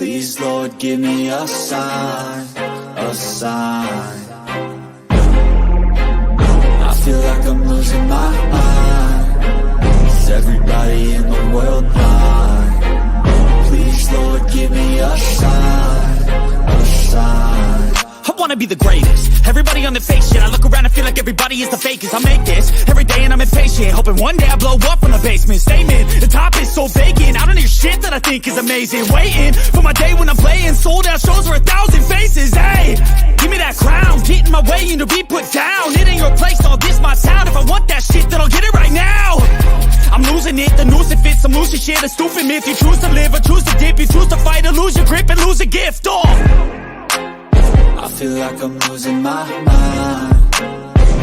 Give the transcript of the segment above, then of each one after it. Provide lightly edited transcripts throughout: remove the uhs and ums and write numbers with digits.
Please, Lord, give me a sign, a sign. I feel like I'm losing my mind. Is everybody in the world blind? Please, Lord, give me a sign, a sign. I wanna be the greatest. Everybody on the fake shit. I look around and feel like everybody is the fakest. I make this every day and I'm impatient, hoping one day I blow up from the basement. Statement, the top is so vacant. I don't hear shit that I think is amazing. Waiting for my day when I'm playing sold out shows for 1,000 faces. Hey, give me that crown, get in my way and to be put down. It ain't your place, all this my sound. If I want that shit, then I'll get it right now. I'm losing it, the noose it fits. I'm losing shit, a stupid myth. You choose to live or choose to dip. You choose to fight or lose your grip and lose a gift. I feel like I'm losing my mind.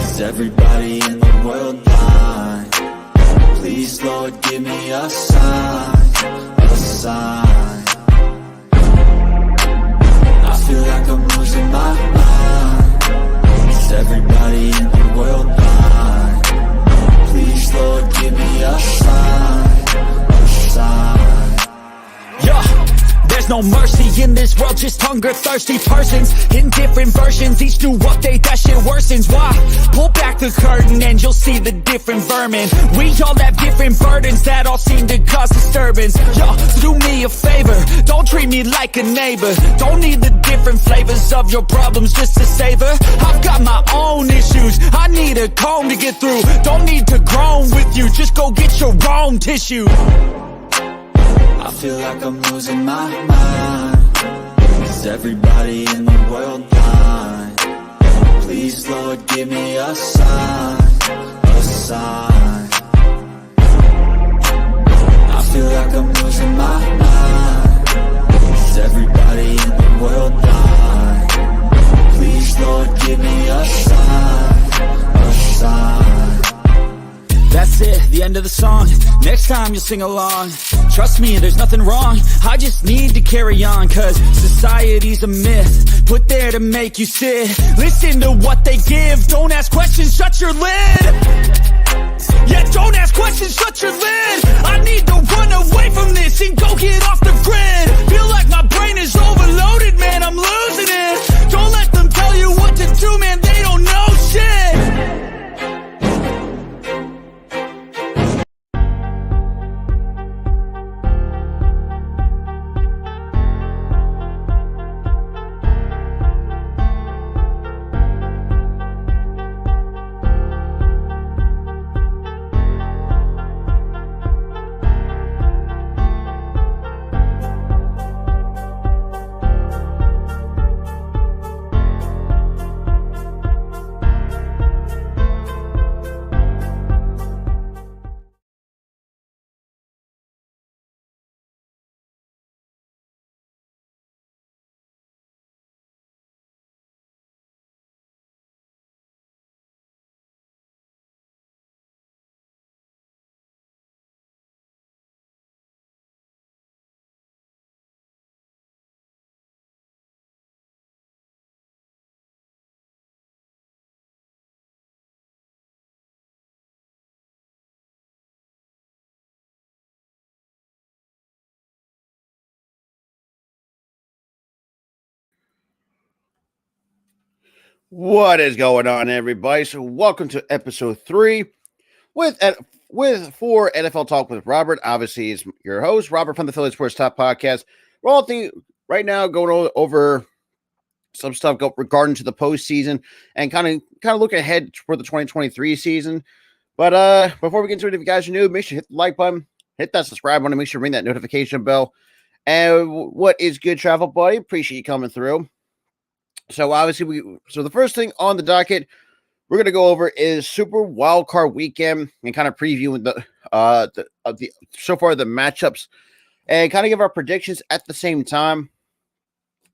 Is everybody in the world blind? Please, Lord, give me a sign, a sign. I feel like I'm losing my mind. Is everybody in the world blind? Please, Lord, give me a sign, a sign. Yeah. There's no mercy in this world, just hunger-thirsty persons in different versions, each new update, that shit worsens. Why? Pull back the curtain and you'll see the different vermin. We all have different burdens that all seem to cause disturbance. Yo, do me a favor, don't treat me like a neighbor. Don't need the different flavors of your problems just to savor. I've got my own issues, I need a comb to get through. Don't need to groan with you, just go get your own tissue. I feel like I'm losing my mind. Is everybody in the world blind? Please, Lord, give me a sign, a sign. I feel like I'm losing my mind. Is everybody in the world blind? Please, Lord, give me a sign, a sign. That's it, the end of the song. Next time you'll sing along. Trust me, there's nothing wrong. I just need to carry on, cause society's a myth put there to make you sit. Listen to what they give. Don't ask questions, shut your lid. Yeah, don't ask questions, shut your lid. I need to run away from this and go get off the grid. Feel like my brain is overloaded, man, I'm losing it. Don't let them tell you what to do, man, they don't know shit. What is going on, everybody? So, welcome to episode 3 with for NFL Talk with Robert. Obviously, it's your host, Robert from the Philly Sports Top Podcast. We're all right now going over some stuff regarding to the postseason and kind of look ahead for the 2023 season. But before we get into it, if you guys are new, make sure to hit the like button, hit that subscribe button, make sure to ring that notification bell. And what is good, travel buddy? Appreciate you coming through. So obviously, the first thing on the docket we're going to go over is Super Wildcard Weekend and kind of previewing the so far the matchups and kind of give our predictions at the same time.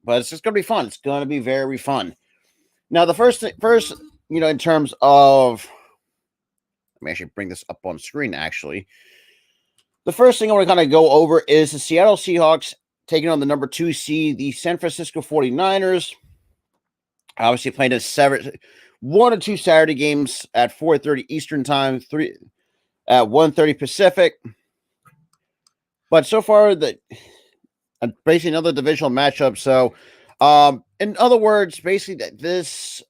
But it's just going to be fun. It's going to be very fun. Now, the first, in terms of, let me actually bring this up on screen. Actually, the first thing I want to kind of go over is the Seattle Seahawks taking on the number 2 seed, the San Francisco 49ers. Obviously playing one or two Saturday games at 4:30 Eastern time, 1:30 Pacific. But so far, basically another divisional matchup. So, in other words, basically this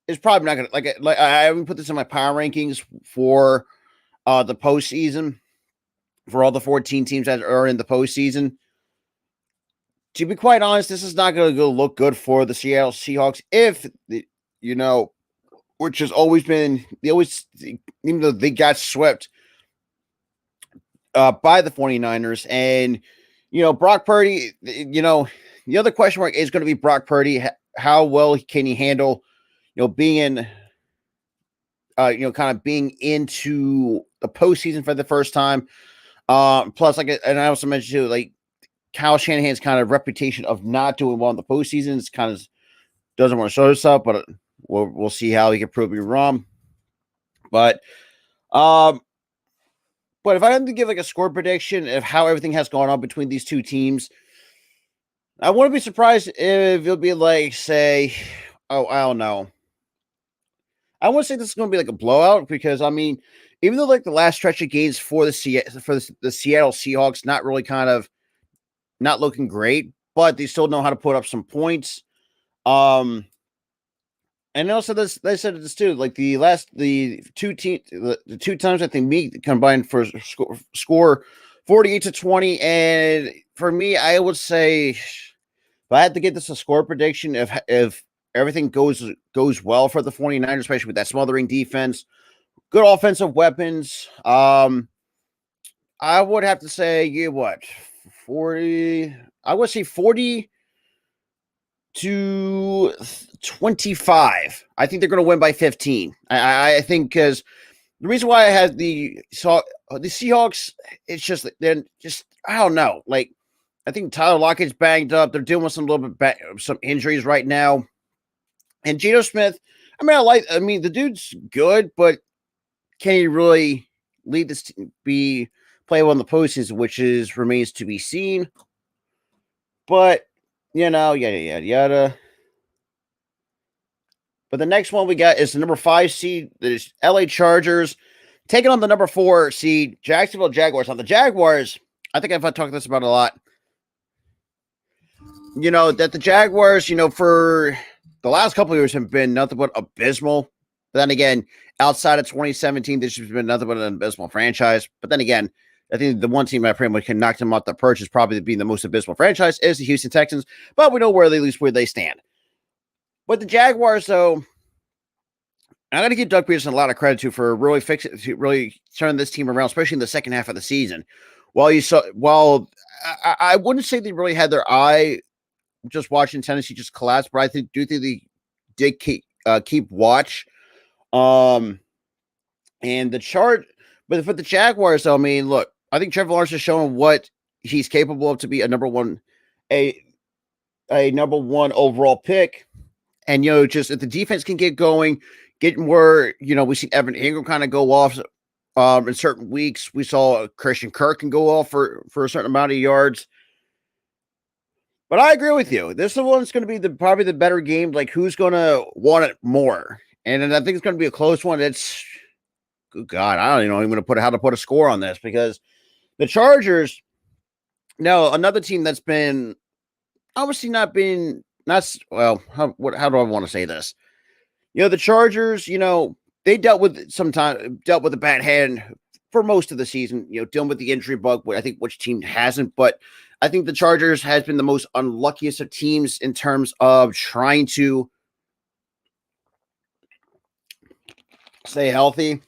is probably not going to like I haven't put this in my power rankings for the postseason for all the 14 teams that are in the postseason. To be quite honest, this is not going to look good for the Seattle Seahawks if which has always been even though they got swept by the 49ers. And, Brock Purdy, the other question mark is going to be Brock Purdy. How well can he handle, being kind of being into the postseason for the first time. Plus, and I also mentioned too, like Kyle Shanahan's kind of reputation of not doing well in the postseason is kind of doesn't want to show himself, but we'll see how he can prove me wrong. But if I had to give like a score prediction of how everything has gone on between these two teams, I wouldn't be surprised if it'll be like, say, I don't know. I wouldn't say this is going to be like a blowout because, I mean, even though like the last stretch of games for the Seattle Seahawks not really kind of not looking great, but they still know how to put up some points. And also they said this too, like the two times I think me combined for score 48-20. And for me, I would say if I had to get this a score prediction, if everything goes well for the 49ers, especially with that smothering defense, good offensive weapons, I would have to say, 40. I would say 40-25. I think they're going to win by 15. I think because the reason why I had the Seahawks, it's just they're just I don't know. Like I think Tyler Lockett's banged up. They're dealing with some injuries right now. And Geno Smith, I mean, the dude's good, but can he really lead this team, play well in the postseason, which remains to be seen. But, yada, yada, yada. But the next one we got is the number 5 seed. There's LA Chargers taking on the number 4 seed, Jacksonville Jaguars. Now, the Jaguars, I think I've talked this about a lot. That the Jaguars, for the last couple of years have been nothing but abysmal. But then again, outside of 2017, this has been nothing but an abysmal franchise. But then again, I think the one team I pretty much can knock them off the perch is probably being the most abysmal franchise is the Houston Texans. But we know at least where they stand. But the Jaguars, though, I'm going to give Doug Peterson a lot of credit for really turning this team around, especially in the second half of the season. I wouldn't say they really had their eye just watching Tennessee just collapse, but I think they did keep watch. And but for the Jaguars, though, I mean, look, I think Trevor Lawrence has shown what he's capable of to be a number one overall pick. And, just if the defense can get going, get more, we've seen Evan Ingram kind of go off in certain weeks. We saw Christian Kirk can go off for a certain amount of yards. But I agree with you. This one's going to be probably the better game. Like, who's going to want it more? And I think it's going to be a close one. It's, good God, I don't even know how to put a score on this because the Chargers, another team that's been obviously how do I want to say this? The Chargers, they dealt with a bad hand for most of the season, dealing with the injury bug. I think which team hasn't, but I think the Chargers has been the most unluckiest of teams in terms of trying to stay healthy.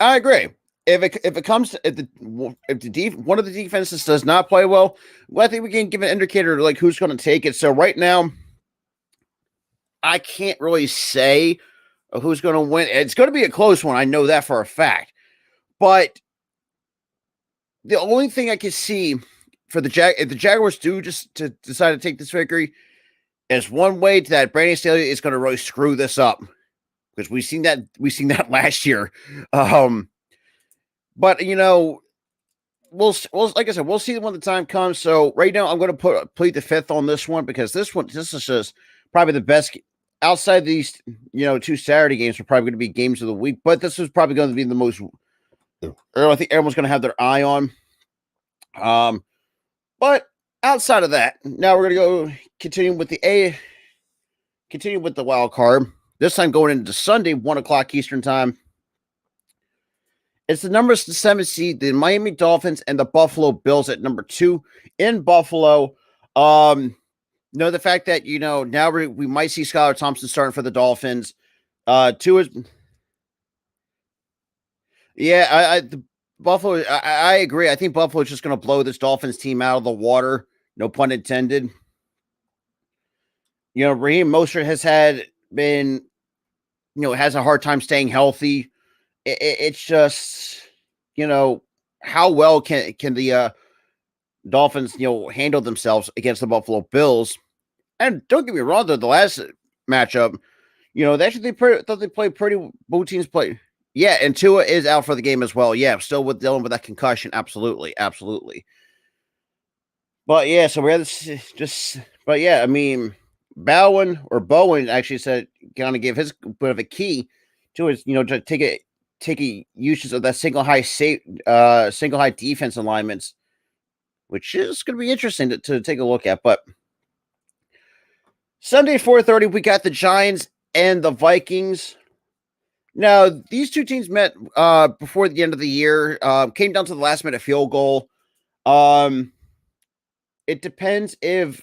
I agree. If it comes to one of the defenses does not play well, I think we can give an indicator like who's going to take it. So right now, I can't really say who's going to win. It's going to be a close one. I know that for a fact. But the only thing I can see for if the Jaguars do just to decide to take this victory is one way that Brandon Staley is going to really screw this up because we've seen that last year. But we'll like I said, we'll see when the time comes. So right now, I'm going to plead the fifth on this one because this is just probably the best outside these 2 Saturday games are probably going to be games of the week. But this is probably going to be the most. I think everyone's going to have their eye on. But outside of that, now we're gonna go continue with the wild card. This time going into Sunday, 1 o'clock Eastern time. It's the number 7 seed, the Miami Dolphins, and the Buffalo Bills at number 2 in Buffalo. The fact that now we might see Skylar Thompson starting for the Dolphins. 2 is the Buffalo. I agree. I think Buffalo is just going to blow this Dolphins team out of the water. No pun intended. Raheem Mostert has has a hard time staying healthy. It's just, how well can the Dolphins, handle themselves against the Buffalo Bills? And don't get me wrong, though, the last matchup, they played pretty. Both teams played. Yeah, and Tua is out for the game as well. Yeah, still dealing with that concussion. Absolutely. But yeah, so we had but yeah, I mean, Bowen actually said, kind of gave his bit of a key to his, to take a usage of that single high defense alignments, which is going to be interesting to take a look at. But Sunday 4:30, we got the Giants and the Vikings. Now, these two teams met before the end of the year. Came down to the last minute field goal. It depends if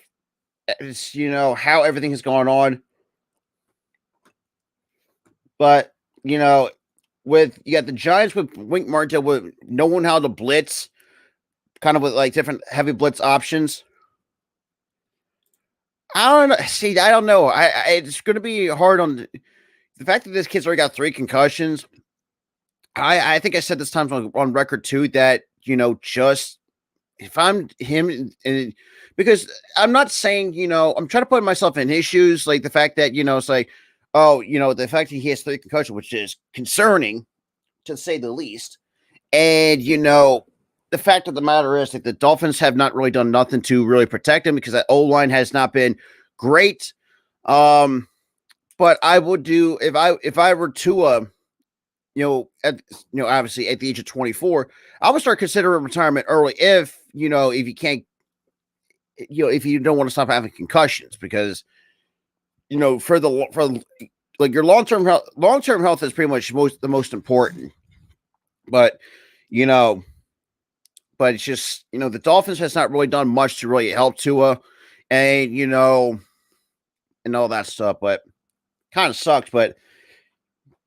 how everything is going on. But with you got the Giants with Wink Martindale with knowing how to blitz, kind of with like different heavy blitz options. I don't know. See, I don't know. It's going to be hard on the fact that this kid's already got 3 concussions. I think I said this time on record too that just if I'm him, and because I'm not saying I'm trying to put myself in his shoes, like the fact that it's like, oh, the fact that he has 3 concussions, which is concerning to say the least, and the fact of the matter is that the Dolphins have not really done nothing to really protect him because that O-line has not been great. But I would do if I were to obviously at the age of 24, I would start considering retirement early if you can't, if you don't want to stop having concussions, because for like your long-term health is pretty much the most important. But but it's just the Dolphins has not really done much to really help Tua, and and all that stuff. But kind of sucks. But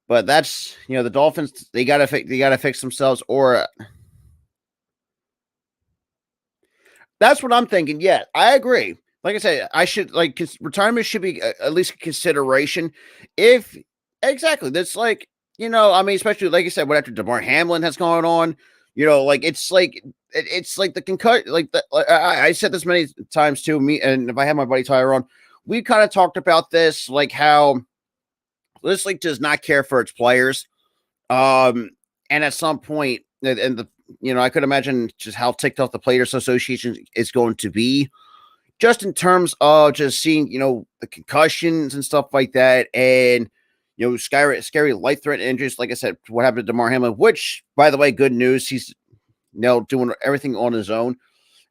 that's the Dolphins. They gotta fix themselves, or that's what I'm thinking. Yeah, I agree. Like I said, I should retirement should be at least a consideration. If exactly, that's like I mean, especially like I said, what after DeMar Hamlin has gone on, it's like the concussion. I said this many times too. Me and if I had my buddy Tyler on, we kind of talked about this, like how this league does not care for its players. And at some point, and I could imagine just how ticked off the Players Association is going to be, just in terms of just seeing, the concussions and stuff like that, and scary life-threatening injuries. Like I said, what happened to DeMar Hamlin, which, by the way, good news, he's doing everything on his own.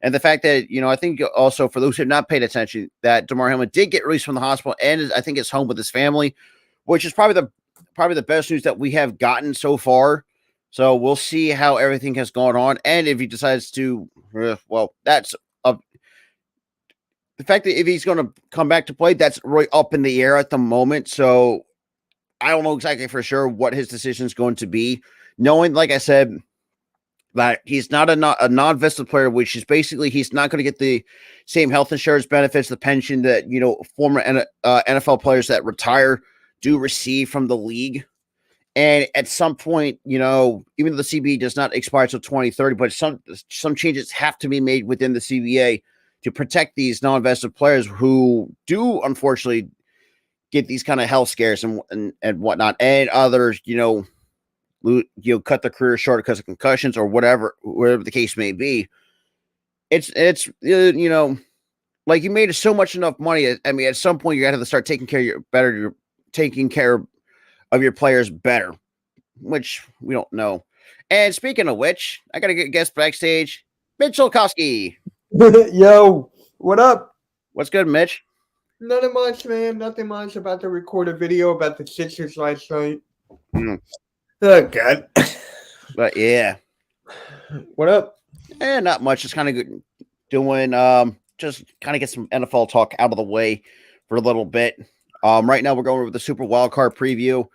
And the fact that, I think also for those who have not paid attention, that DeMar Hamlin did get released from the hospital and I think is home with his family, which is probably the best news that we have gotten so far. So we'll see how everything has gone on. And if he decides to, that's the fact that if he's going to come back to play, that's really up in the air at the moment. So I don't know exactly for sure what his decision is going to be. Knowing, like I said, that he's not a non-vested player, which is basically he's not going to get the same health insurance benefits, the pension that former NFL players that retire do receive from the league. And at some point, even though the CBA does not expire until 2030, but some changes have to be made within the CBA to protect these non-vested players who do unfortunately get these kind of health scares and whatnot, and others, cut their career short because of concussions or whatever the case may be. It's like you made so much enough money. I mean, at some point you got to start taking care of your players better, which we don't know. And speaking of which, I got to get guest backstage, Mitch Solkowski. Yo, what up? What's good, Mitch? Nothing much, man. Nothing much. About to record a video about the Sixers last night. Mm. Oh, God. But yeah, What up? not much. Just kind of doing, just kind of get some NFL talk out of the way for a little bit. Right now we're going over the Super Wildcard preview.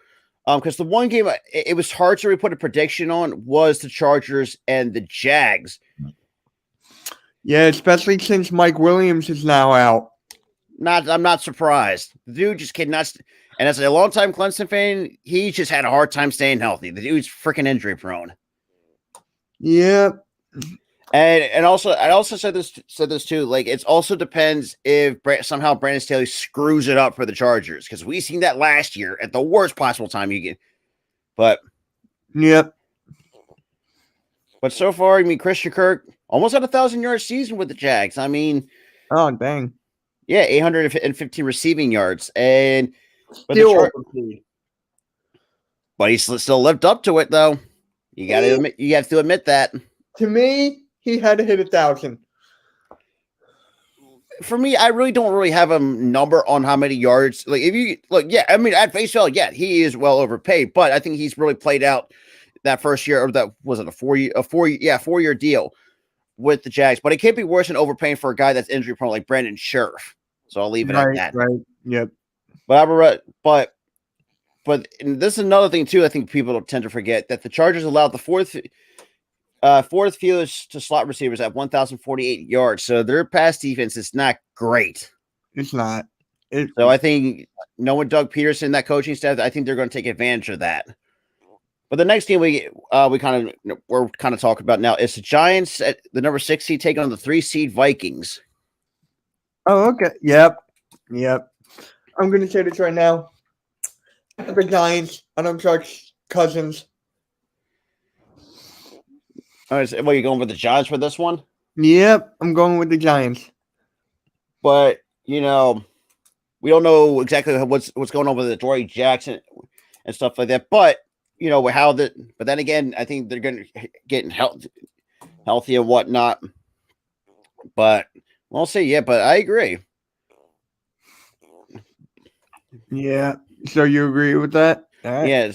Because the one game it was hard to really put a prediction on was the Chargers and the Jags. Yeah, especially since Mike Williams is now out. I'm not surprised. The dude just cannot. And as a longtime Clemson fan, he just had a hard time staying healthy. The dude's freaking injury prone. Yeah. And also, I also said this too. Like, it also depends if somehow Brandon Staley screws it up for the Chargers, because we seen that last year at the worst possible time you get. But Yep. But so far, I mean, Christian Kirk almost had 1,000-yard season with the Jags. I mean, Oh, dang. yeah, 815 receiving yards, but Still overpaid. but he still lived up to it, though. You have to admit that. To me, he had to hit 1,000. For me, I really don't really have a number on how many yards. Like, if you look, yeah, I mean, at face value, yeah, he is well overpaid, but I think he's really played out that first year, or that was it a 4-year deal with the Jags. But it can't be worse than overpaying for a guy that's injury prone like Brandon Scherf. So I'll leave it at that. Right. Yep. But this is another thing too. I think people tend to forget that the Chargers allowed the fourth fewest to slot receivers at 1,048 yards. So their pass defense is not great. It's not. So I think knowing Doug Peterson, that coaching staff, I think they're going to take advantage of that. But the next team we're kind of talking about now is the Giants at the number 6 seed taking on the 3 seed Vikings. Oh, okay. Yep. I'm going to say this right now. The Giants. I don't trust Cousins. All right, so, well, you're going with the Giants for this one? Yep. I'm going with the Giants. But, we don't know exactly what's going on with Adoree Jackson and stuff like that. But, but then again, I think they're going to get healthy and whatnot. But we'll see. Yeah, but I agree. Yeah. So you agree with that? Right. Yeah.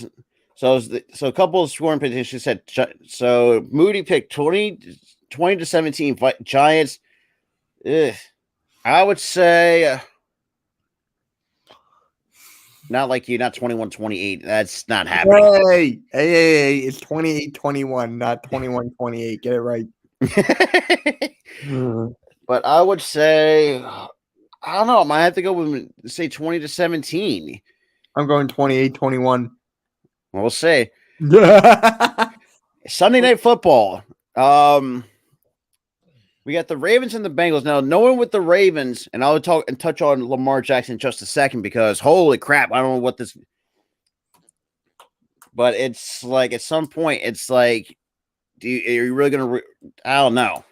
So a couple of scoring positions said. So Moody picked 20-17 Giants. I would say not like you, not 21-28. That's not happening. Hey, it's 28-21, not 21-28. Get it right. But I would say, I don't know. I might have to go with, say, 20-17. I'm going 28-21. We'll see. Sunday Night Football. We got the Ravens and the Bengals. Now, knowing with the Ravens, and I'll touch on Lamar Jackson in just a second, because holy crap, I don't know what this. But it's like at some point, it's like, are you really going to? I don't know.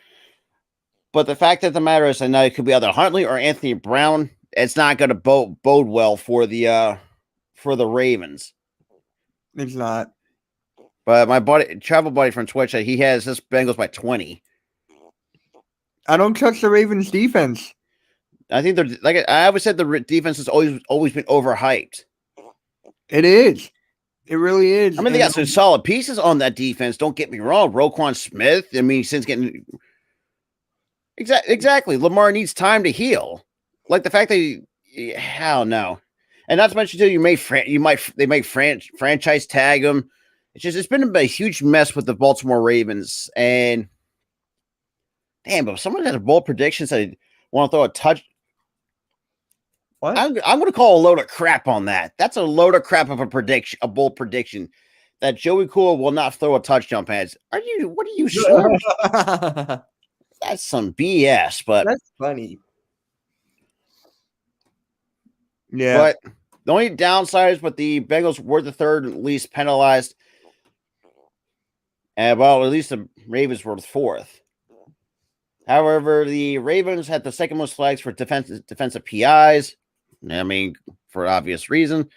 But the fact of the matter is, I know it could be either Huntley or Anthony Brown. It's not going to bode well for the Ravens. It's not. But my travel buddy from Twitch, he has this Bengals by 20. I don't trust the Ravens defense. I think they're, like I always said, the defense has always been overhyped. It is. It really is. I mean, they got some solid pieces on that defense. Don't get me wrong. Roquan Smith. I mean, since getting exactly, Lamar needs time to heal. Like the fact that hell no, and not to mention too, they might franchise tag him. It's been a huge mess with the Baltimore Ravens. And damn, but if someone has a bold predictions that want to throw a touch. What? I'm going to call a load of crap on that. That's a load of crap of a prediction, a bold prediction that Joey Cool will not throw a touchdown pass. What are you sure? That's some BS, but that's funny. Yeah. But the only downside is, but the Bengals were the third least penalized. And well, at least the Ravens were the fourth. However, the Ravens had the second most flags for defensive PIs. I mean, for obvious reason.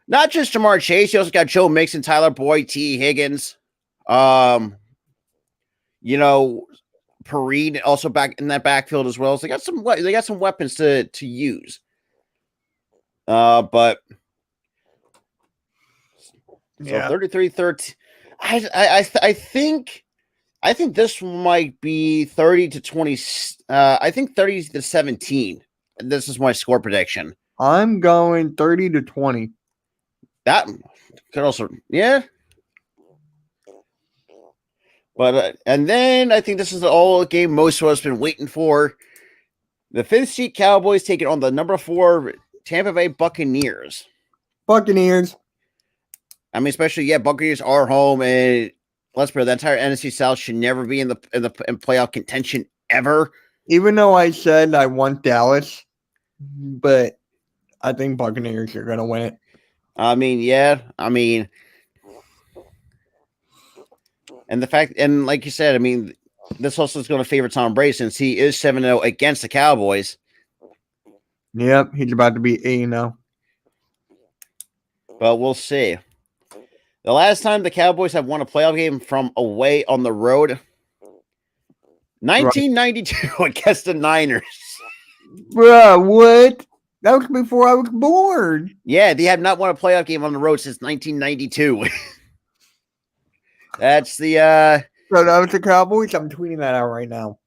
Not just Jamar Chase, you also got Joe Mixon, Tyler Boyd, T. Higgins. Perine also back in that backfield as well. So they got some weapons to use. But so 33-13. I think this might be 30-20. I think 30-17. This is my score prediction. I'm going 30-20. That could also, yeah. But and then I think this is the all game most of us been waiting for. The 5th seed Cowboys taking on the number 4 Tampa Bay Buccaneers. Buccaneers. I mean, especially Buccaneers are home, and let's put it, the entire NFC South should never be in playoff contention ever. Even though I said I want Dallas, but I think Buccaneers are gonna win it. I mean, and the fact, and like you said, I mean, this also is going to favor Tom Brady since he is 7-0 against the Cowboys. Yep, he's about to be 8-0. But we'll see. The last time the Cowboys have won a playoff game from away on the road, 1992 against the Niners. Bruh, what? That was before I was born. Yeah, they have not won a playoff game on the road since 1992. That's the So that was the Cowboys. I'm tweeting that out right now.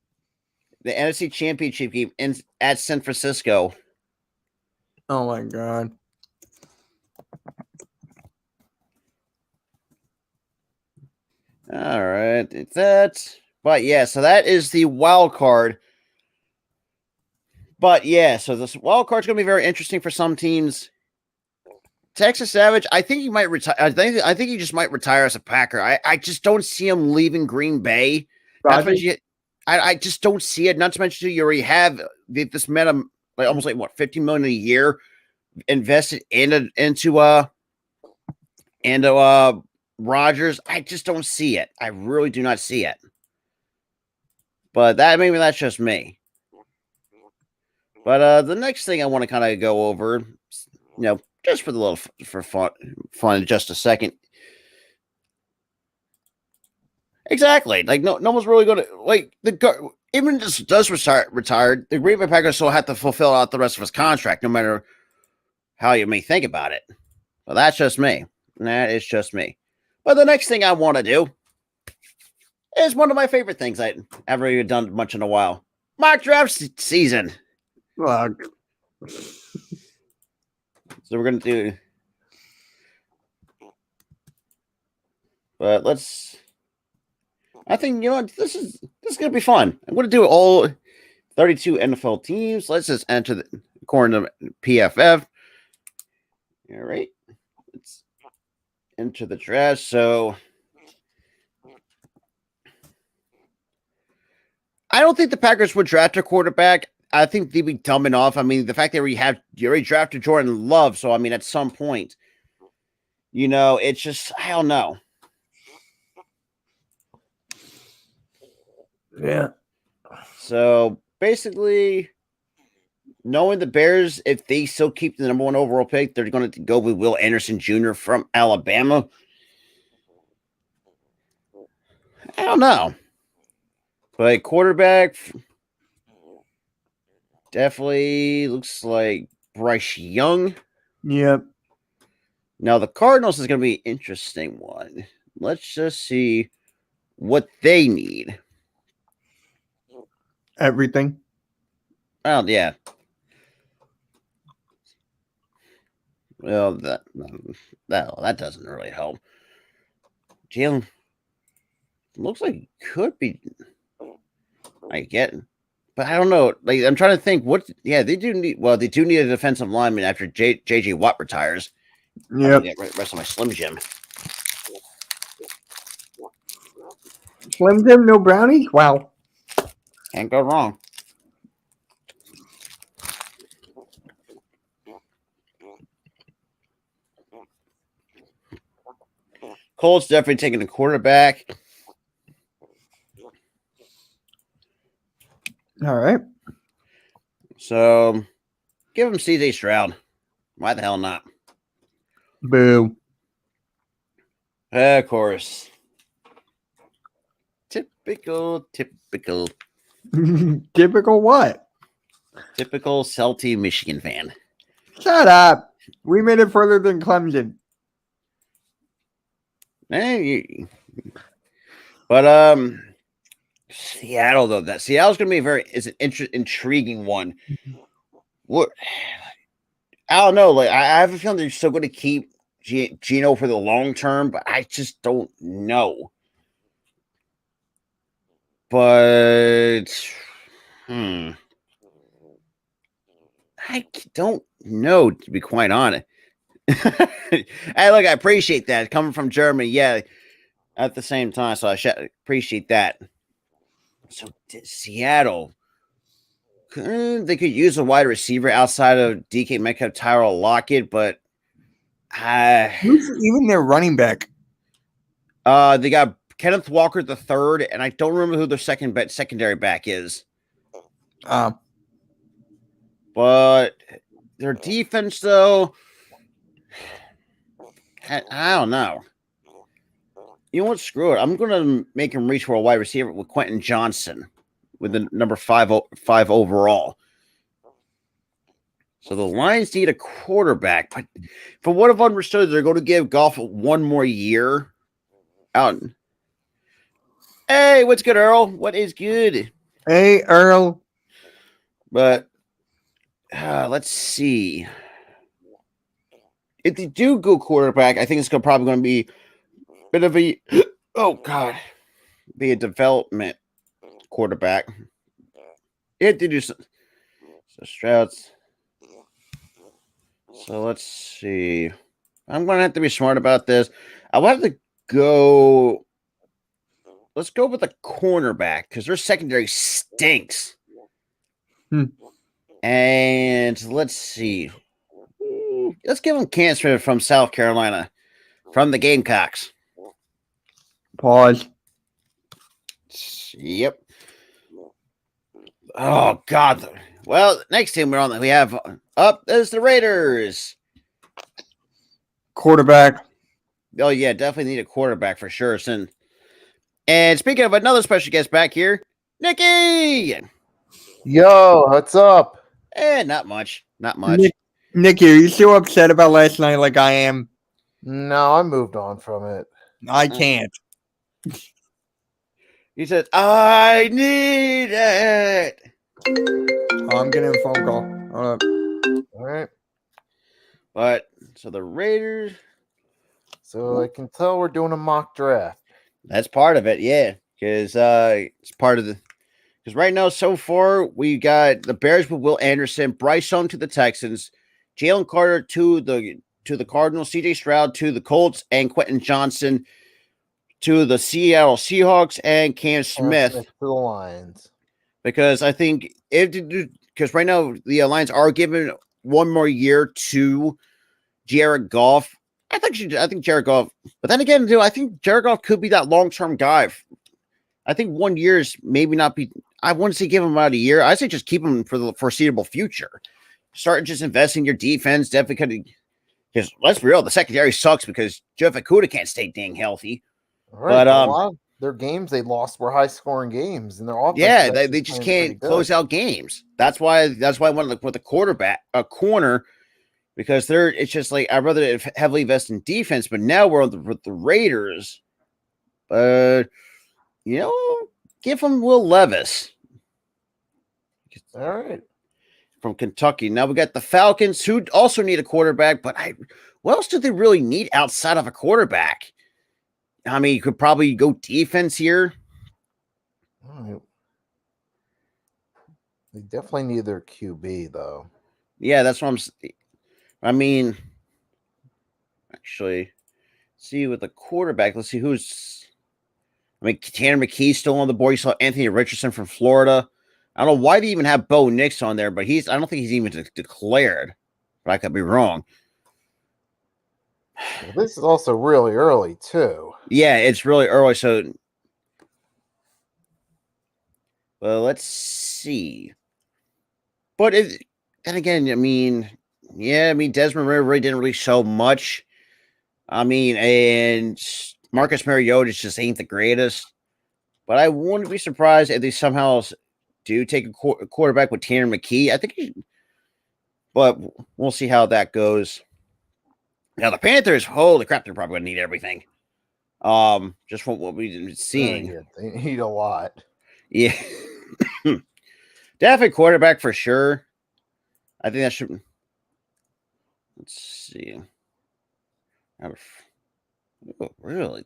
The NFC Championship game at San Francisco. Oh my god. All right, but yeah, so that is the wild card. But yeah, so this wild card's going to be very interesting for some teams. Texas Savage, I think he might retire. I think he just might retire as a Packer. I just don't see him leaving Green Bay. I just don't see it. Not to mention, you already have this man almost what, $50 million a year invested into Rodgers. I just don't see it. I really do not see it. But maybe that's just me. But the next thing I want to kind of go over, just for the little for fun, just a second. Exactly. Like no one's really going to even just does retired. The Green Bay Packers still have to fulfill out the rest of his contract, no matter how you may think about it. Well, that's just me. That is just me. But the next thing I want to do is one of my favorite things I've ever done much in a while. Mock draft season. Look. So we're going to do, but I think, this is going to be fun. I'm going to do all 32 NFL teams. Let's just enter according to PFF. All right. Let's enter the draft. So I don't think the Packers would draft a quarterback. I think they'd be dumb enough. I mean, the fact that you already drafted Jordan Love. So, I mean, at some point, it's just, I don't know. Yeah. So, basically, knowing the Bears, if they still keep the number 1 overall pick, they're going to go with Will Anderson Jr. from Alabama. I don't know. But quarterback, definitely looks like Bryce Young. Yep. Now, the Cardinals is going to be an interesting one. Let's just see what they need. Everything. Oh, yeah. Well, that doesn't really help. Jalen looks like he could be. I get it. But I don't know. Like, I'm trying to think they do need a defensive lineman after JJ Watt retires. Yep. Rest of my Slim Jim. Slim Jim, no brownies? Wow. Can't go wrong. Colts definitely taking a quarterback. All right. So, give him CJ Stroud. Why the hell not? Boo. Of course. Typical. Typical what? Typical salty Michigan fan. Shut up. We made it further than Clemson. But Seattle though, that Seattle's going to be an intriguing one. What I don't know. Like I have a feeling they're still going to keep Geno for the long term, but I just don't know. But I don't know, to be quite honest. I appreciate that coming from Germany. Yeah, at the same time, so I should appreciate that. So Seattle, they could use a wide receiver outside of DK Metcalf, Tyler Lockett, but Who's even their running back? they got Kenneth Walker the third, and I don't remember who their secondary back is. But their defense, though, I don't know. You know what? Screw it. I'm going to make him reach for a wide receiver with Quentin Johnson with the number 5 overall. So the Lions need a quarterback. But from what I've understood, they're going to give Goff one more year out. Hey, what's good, Earl? What is good? Hey, Earl. But let's see. If they do go quarterback, I think it's probably going to be a bit of a be a development quarterback. If they do so Stroud's. So let's see. I'm going to have to be smart about this. I will have to go. Let's go with a cornerback because their secondary stinks. And let's see. Let's give them Cam Smith from South Carolina, from the Gamecocks. Pause. Yep. Oh God. Well, next team we have up is the Raiders. Quarterback. Oh yeah, definitely need a quarterback for sure. And speaking of another special guest back here, Nikki. Yo, what's up? Not much. Not much. Nicky, are you still upset about last night like I am? No, I moved on from it. I can't. He said, I need it. Oh, I'm getting a phone call. Hold up. All right. But so the Raiders. So I can tell we're doing a mock draft. That's part of it, yeah. Because it's part of because right now, so far, we got the Bears with Will Anderson, Bryce Young to the Texans, Jalen Carter to the Cardinals, CJ Stroud to the Colts, and Quentin Johnson to the Seattle Seahawks, and Cam Smith to the Lions. Because I think because right now the Lions are giving one more year to Jared Goff. I think Jared Goff, but then again, I think Jared Goff could be that long-term guy. I think 1 year is maybe not be. I wouldn't say give him about a year. I say just keep him for the foreseeable future. Start just investing in your defense. Definitely, because let's be real, the secondary sucks because Jeff Okudah can't stay dang healthy. Right, but a lot of their games they lost were high-scoring games, and their offense. Yeah, they just can't close out games. That's why I want to look with a corner. Because it's just like I'd rather heavily invest in defense, but now we're with the Raiders. Give them Will Levis. All right. From Kentucky. Now we got the Falcons, who also need a quarterback, but what else do they really need outside of a quarterback? I mean, you could probably go defense here. All right. They definitely need their QB, though. Yeah, that's what I'm saying. I mean, actually, see with the quarterback, let's see who's. I mean, Tanner McKee's still on the board. You saw Anthony Richardson from Florida. I don't know why they even have Bo Nix on there, but I don't think he's even declared. But I could be wrong. Well, this is also really early, too. Yeah, it's really early. So, well, let's see. But then again, I mean. Yeah, Desmond Ridder really didn't really show much. I mean, and Marcus Mariota just ain't the greatest. But I wouldn't be surprised if they somehow do take a quarterback with Tanner McKee. I think but we'll see how that goes. Now the Panthers, holy crap, they're probably going to need everything. Just from what we've been seeing. Yeah, they need a lot. Yeah. Definitely quarterback for sure. I think that should. Let's see. Oh, really?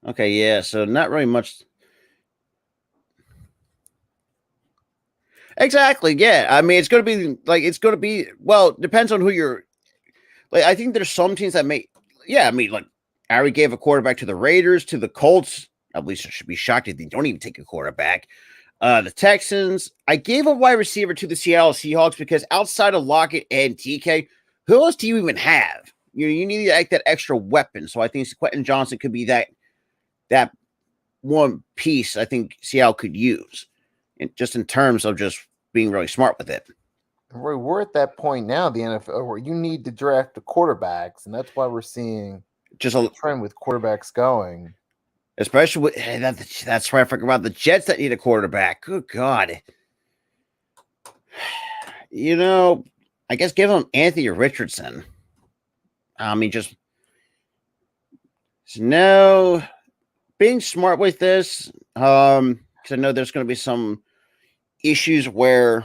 Okay, yeah. So not really much. Exactly. Yeah. I mean, it's going to be well, depends on who you're. Like, I think there's some teams that may. Yeah, I mean, like, Ari gave a quarterback to the Raiders, to the Colts. At least I should be shocked if they don't even take a quarterback. The Texans, I gave a wide receiver to the Seattle Seahawks because outside of Lockett and TK, who else do you even have? You need like that extra weapon. So I think Quentin Johnson could be that one piece I think Seattle could use, and just in terms of just being really smart with it. We're at that point now, the NFL, where you need to draft the quarterbacks, and that's why we're seeing Just a trend with quarterbacks going. Especially with that's why I forgot about the Jets that need a quarterback. Good God. I guess give them Anthony Richardson. I mean, being smart with this. Because I know there's going to be some issues because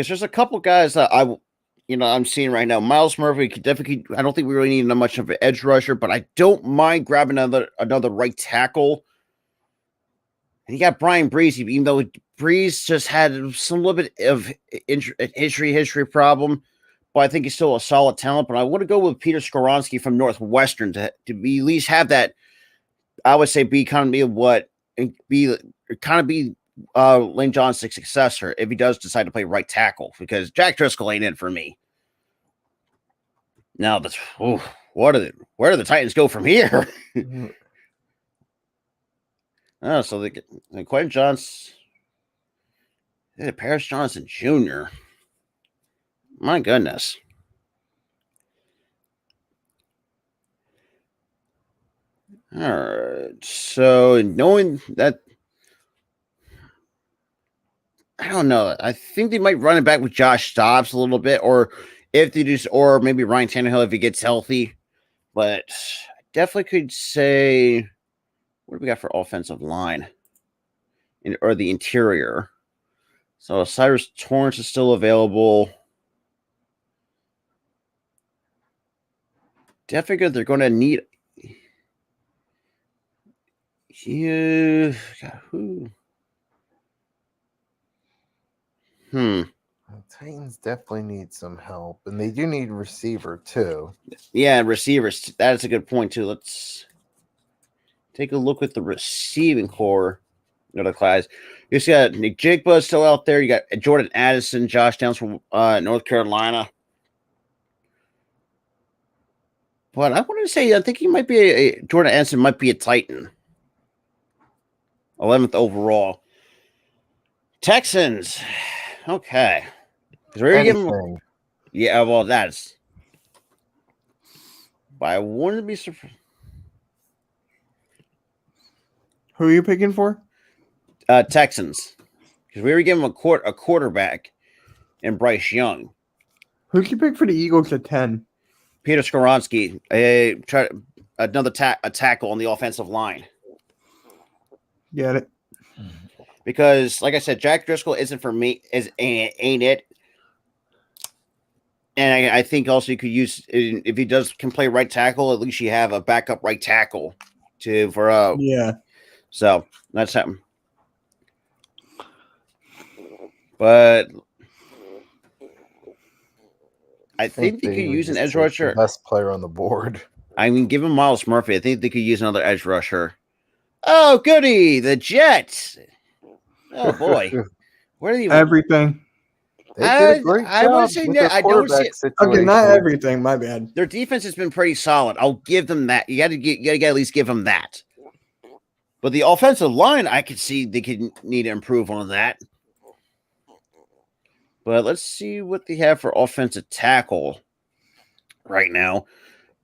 there's a couple guys that I'm seeing right now. Miles Murphy could definitely. I don't think we really need much of an edge rusher, but I don't mind grabbing another right tackle. And you got Brian Breeze, even though Breeze just had some little bit of history problem, but I think he's still a solid talent. But I want to go with Peter Skoronski from Northwestern to be at least have that. I would say be Lane Johnson's successor if he does decide to play right tackle, because Jack Driscoll ain't in for me. Now where do the Titans go from here? So they get Quentin Johnson, Paris Johnson Jr. My goodness. All right. So knowing that. I don't know. I think they might run it back with Josh Dobbs a little bit, or if they do, or maybe Ryan Tannehill if he gets healthy. But I definitely could say, what do we got for offensive line or the interior? So Cyrus Torrance is still available. Definitely they're going to need. Who? The Titans definitely need some help, and they do need a receiver too. Yeah, receivers. That is a good point too. Let's take a look at the receiving core of the class. You just got Nick Jigba still out there. You got Jordan Addison, Josh Downs from North Carolina. But I want to say, I think he might be Jordan Addison might be a Titan. 11th overall. Texans. Okay. Yeah, well, that's. But I wouldn't be surprised. Who are you picking for? Texans. Because we were giving him a quarterback and Bryce Young. Who'd you pick for the Eagles at 10? Peter Skoronski. Try another tackle on the offensive line. Get it. Because, like I said, Jack Driscoll isn't for me, ain't it? And I think also you could use, if he can play right tackle, at least you have a backup right tackle yeah. So that's something. But I think they could use an edge rusher. Best player on the board. I mean, give him Miles Murphy. I think they could use another edge rusher. Oh, goody, the Jets. Oh boy, where do you everything? I want to say that I don't see. Okay, not everything. My bad. Their defense has been pretty solid. I'll give them that. You got to at least give them that. But the offensive line, I could see they could need to improve on that. But let's see what they have for offensive tackle right now.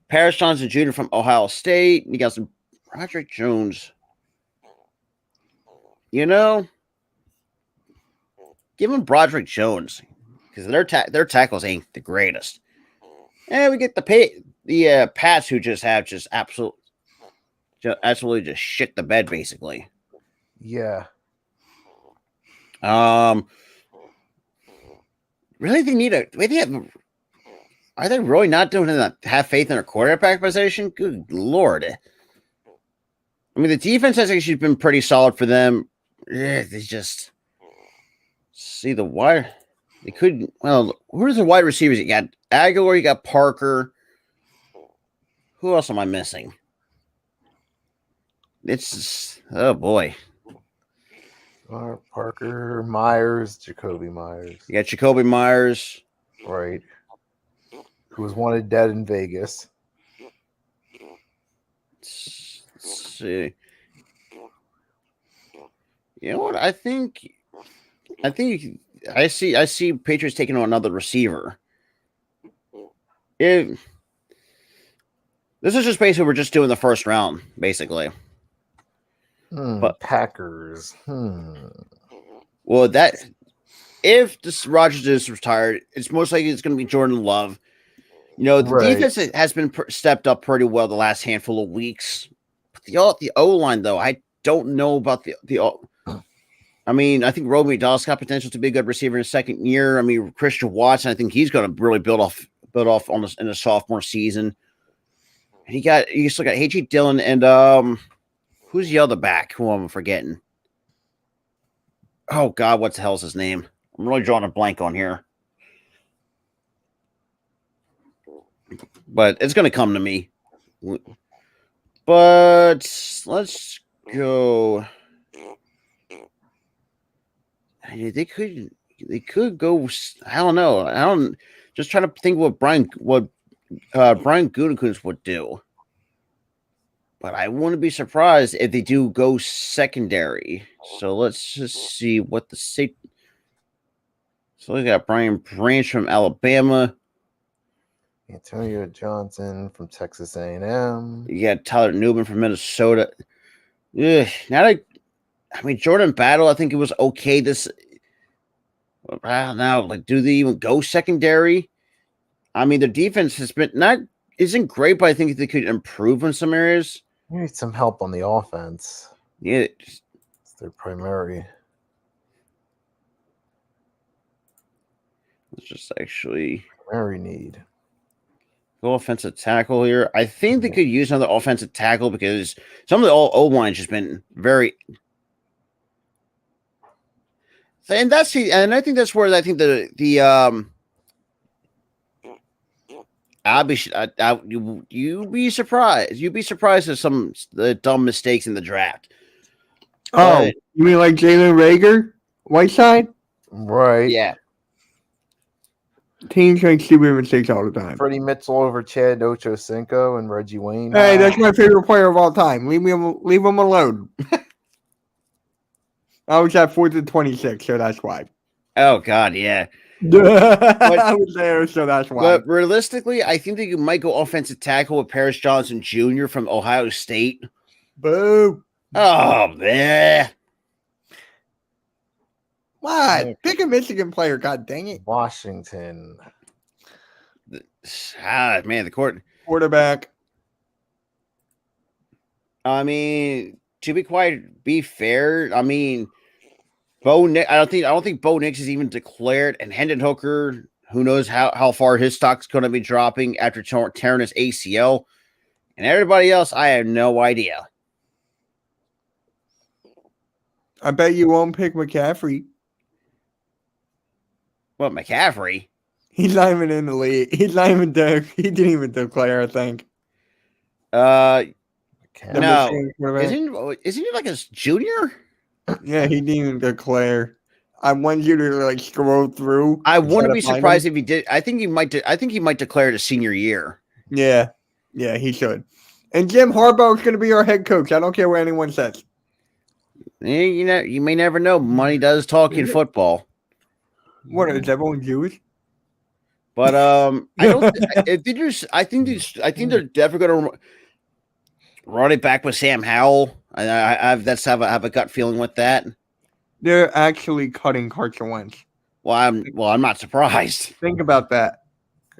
Paris Johnson Jr. from Ohio State. You got some Roderick Jones. Give him Broderick Jones because their tackles ain't the greatest. And we get the Pats who just have absolutely just shit the bed basically. Yeah. Really, are they really not doing that? Have faith in their quarterback position? Good Lord. I mean, the defense has actually been pretty solid for them. Yeah, they just see the wide. They could. Well, who's the wide receivers? You got Aguilar, you got Parker. Who else am I missing? It's oh boy. Parker, Myers, Jacoby Myers. You got Jacoby Myers. Right. Who was wanted dead in Vegas. Let's see. You know what? I think I see Patriots taking on another receiver. This is just basically we're just doing the first round, basically. But Packers. Well, if this Rodgers is retired, it's most likely it's going to be Jordan Love. You know, the defense has been stepped up pretty well the last handful of weeks. The O line, though, I don't know about the. I mean, I think Romeo Dobbs got potential to be a good receiver in his second year. I mean, Christian Watson, I think he's going to really build off on this in the sophomore season. You still got H.G. Dillon and who's the other back? Who I'm forgetting? Oh God, what the hell's his name? I'm really drawing a blank on here. But it's going to come to me. But let's go. They could go. I don't know. Just trying to think what Brian Gutekunst would do. But I wouldn't be surprised if they do go secondary. So let's just see what the state. So we got Brian Branch from Alabama. Antonio Johnson from Texas A&M. You got Tyler Newman from Minnesota. Ugh, I mean, Jordan Battle, I think it was okay. I don't know. Like, do they even go secondary? I mean, the defense has been isn't great, but I think they could improve in some areas. You need some help on the offense. Yeah, It's their primary. let's just actually Primary need. go offensive tackle here. I think they could use another offensive tackle because some of the O-line's just been very. And I think that's where I think you'd be surprised. You'd be surprised at some the dumb mistakes in the draft. Oh, you mean like Jalen Rager, Whiteside? Right. Yeah. Teams make stupid mistakes all the time. Freddie Mitchell over Chad Ochocinco and Reggie Wayne. Hey, that's my favorite player of all time. Leave him alone. I was at 4th and 26, so that's why. Oh God, yeah. I was there, so that's why. But realistically, I think that you might go offensive tackle with Paris Johnson Jr. from Ohio State. Boo! Oh man. Why? Pick a Michigan player, god dang it. Washington. Man, the court. Quarterback. I mean, to be fair, I mean, I don't think Bo Nix is even declared, and Hendon Hooker, who knows how far his stock's going to be dropping after tearing his ACL, and everybody else, I have no idea. I bet you won't pick McCaffrey. What, McCaffrey? He's not even in the league. He didn't even declare, I think. No. Isn't Isn't he like a junior? Yeah, he didn't even declare. I want you to scroll through. I wouldn't be surprised if he did. I think he might declare it a senior year. Yeah, he should. And Jim Harbaugh is going to be our head coach. I don't care what anyone says. You may never know. Money does talk in football. What is everyone Jewish? But I think they're definitely going to run it back with Sam Howell. I have a gut feeling with that. They're actually cutting Carson Wentz. Well, I'm not surprised. Think about that.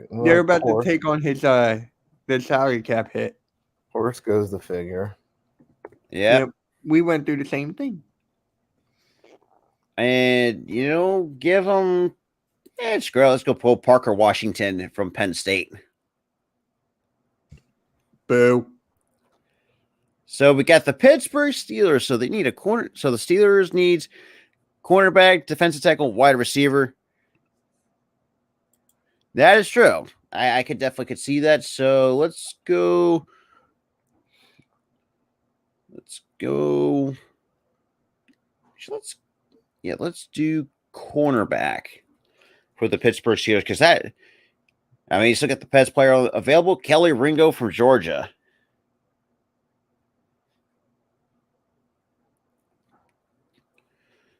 Well, They're about to course, take on his the salary cap hit. course goes the figure. Yeah. Yep. We went through the same thing. And give them screw it, let's go pull Parker Washington from Penn State. Boo. So we got the Pittsburgh Steelers. So they need a corner. So the Steelers needs cornerback, defensive tackle, wide receiver. That is true. I could see that. So let's go. Let's do cornerback for the Pittsburgh Steelers because you still got the best player available, Kelly Ringo from Georgia.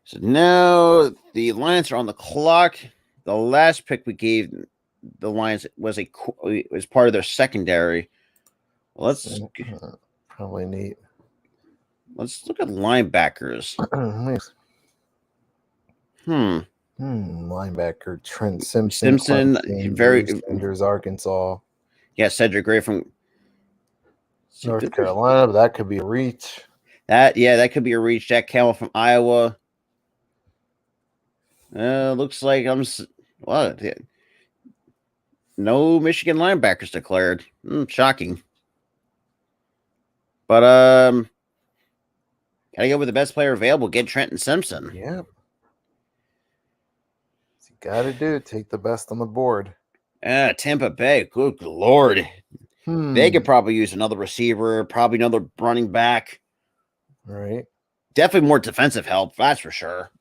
So now the Lions are on the clock. The last pick we gave the Lions was part of their secondary. Let's Probably neat. Let's look at linebackers. Linebacker Trent Simpson. Very Sanders, Arkansas. Yeah, Cedric Gray from North Carolina. That could be a reach. That could be a reach. Jack Campbell from Iowa. Looks like no Michigan linebackers declared. Shocking. But gotta go with the best player available. Get Trenton Simpson. Yeah. You got to do. Take the best on the board. Tampa Bay. Good Lord. They could probably use another receiver, probably another running back. Right. Definitely more defensive help. That's for sure.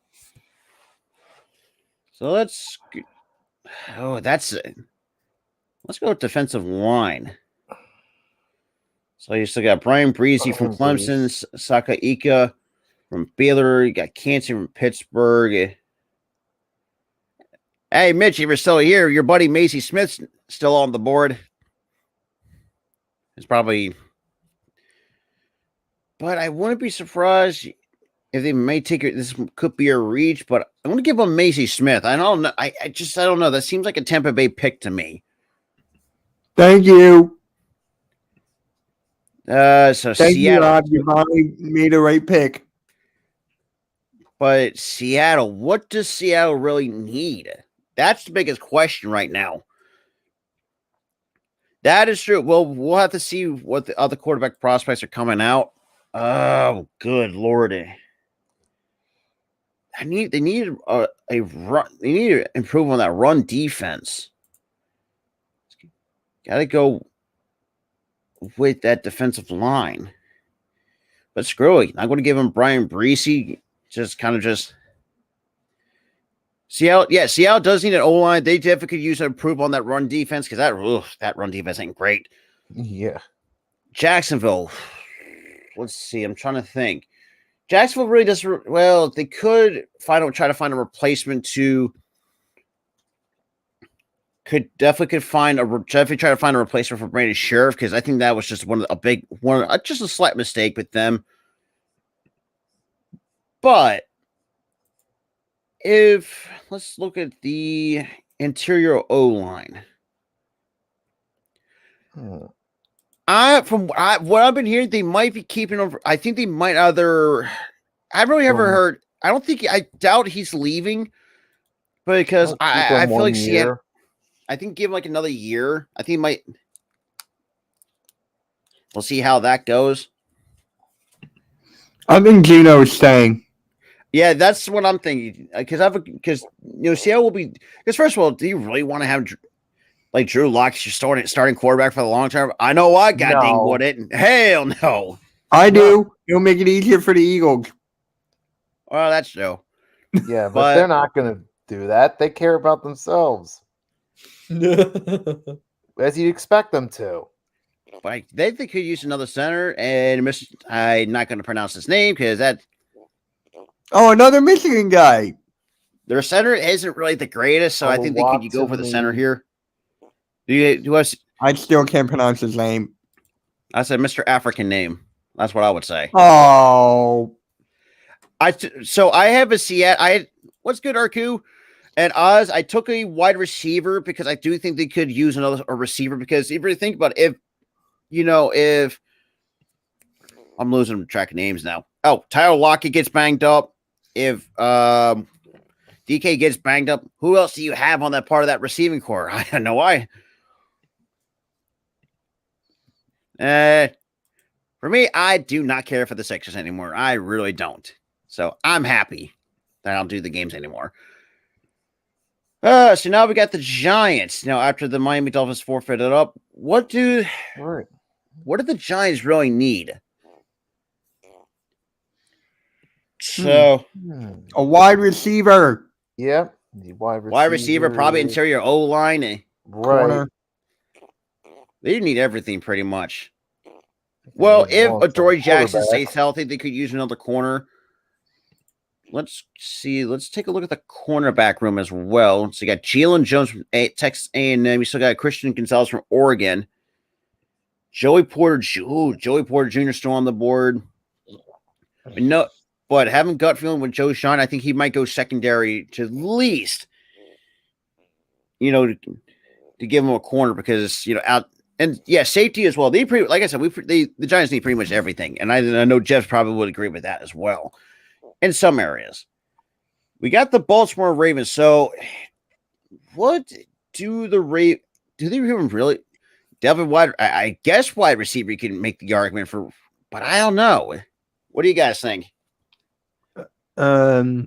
So let's go with defensive line. So you still got Brian Breezy from Clemson, Saka Ika from Baylor. You got Cancer from Pittsburgh. Hey, Mitch, if you're still here, your buddy Macy Smith's still on the board. It's probably, but I wouldn't be surprised if they may take it. This could be a reach, but I'm going to give them Macy Smith. I don't know. I don't know. That seems like a Tampa Bay pick to me. Thank you. Thank Seattle. You finally made the right pick. But Seattle, what does Seattle really need? That's the biggest question right now. That is true. Well, we'll have to see what the other quarterback prospects are coming out. Oh, good Lord. They need a run. They need to improve on that run defense. Got to go with that defensive line. But screw it. I'm going to give him Brian Breezy. Seattle. Yeah, Seattle does need an O-line. They definitely could use an improve on that run defense because that run defense ain't great. Yeah. Jacksonville. Let's see. I'm trying to think. Jacksonville really does well. They could try to find a replacement to. Definitely try to find a replacement for Brandon Sheriff because I think that was just just a slight mistake with them. But let's look at the interior O line. From what I've been hearing, they might be keeping over. I think they might either. I've really never heard. I doubt he's leaving, because I feel like Seattle. I think give him like another year. I think he might. We'll see how that goes. I think Gino's staying. Yeah, that's what I'm thinking. Because Seattle will be. Because first of all, do you really want to have like Drew Lock as your starting quarterback for the long term? I know I got ding with it. Hell no. I do. It'll make it easier for the Eagles. Well, that's true. Yeah, but they're not going to do that. They care about themselves. As you'd expect them to. Like they could use another center, and I'm not going to pronounce his name because that. Oh, another Michigan guy. Their center isn't really the greatest, so I think they could go for the center here. I still can't pronounce his name. I said Mr. African name. That's what I would say. Oh. So I have a Seattle. What's good, Arku? And Oz, I took a wide receiver because I do think they could use a receiver. Because if you think about it, if I'm losing track of names now. Oh, Tyler Lockett gets banged up. If DK gets banged up, who else do you have on that part of that receiving core? I don't know why. For me, I do not care for the Sixers anymore. I really don't. So I'm happy that I don't do the games anymore. So now we got the Giants. Now, after the Miami Dolphins forfeited up, what do the Giants really need? So a wide receiver. Yep. The wide receiver, probably interior O-line. Right. Corner. They need everything pretty much. Well, if Adoree Jackson stays healthy, they could use another corner. Let's see. Let's take a look at the cornerback room as well. So you got Jalen Jones from Texas A&M. You still got Christian Gonzalez from Oregon. Joey Porter Jr. still on the board. But having gut feeling with Joe Sean, I think he might go secondary to at least, to give him a corner because out. And yeah, safety as well. Like I said, the Giants need pretty much everything, and I know Jeff probably would agree with that as well. In some areas, we got the Baltimore Ravens. So, what do the Ravens? Do they even really? Devin White, I guess wide receiver you can make the argument for, but I don't know. What do you guys think? The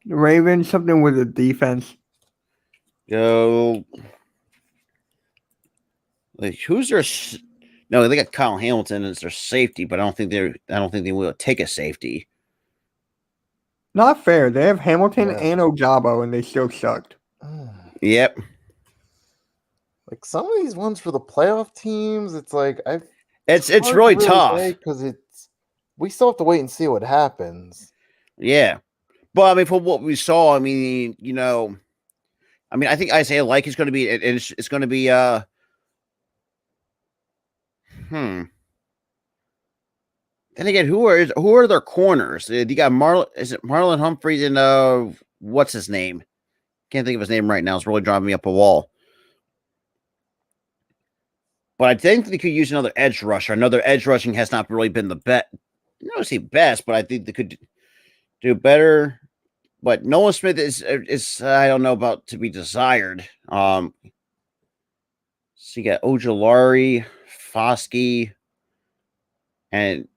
Ravens, something with the defense. Go. Like who's their? No, they got Kyle Hamilton as their safety, but I don't think they will take a safety. Not fair. They have Hamilton and Ojabo, and they still sucked. Yep. Like some of these ones for the playoff teams, it's like it's really tough because we still have to wait and see what happens. Yeah, but I mean, for what we saw, I think Isaiah Like is going to be, it's going to be, Then again, who are their corners? You got Marlon Humphreys and what's his name? Can't think of his name right now. It's really driving me up a wall. But I think they could use another edge rusher. Another edge rushing has not really been the best. I don't say best, but I think they could do better. But Nolan Smith is I don't know about to be desired. So you got Ojulari, Foskey, and